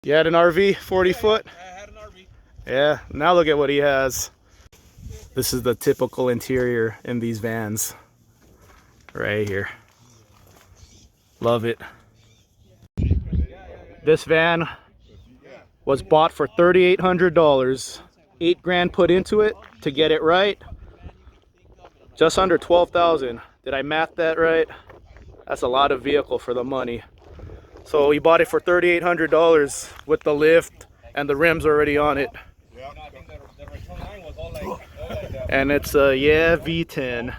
You had an RV, 40 foot? I had an RV. Yeah, now look at what he has. This is the typical interior in these vans. Right here. Love it. This van was bought for $3,800. $8,000 put into it to get it right. Just under 12,000. Did I math that right? That's a lot of vehicle for the money. So we bought it for $3,800 with the lift and the rims already on it. And it's a V10.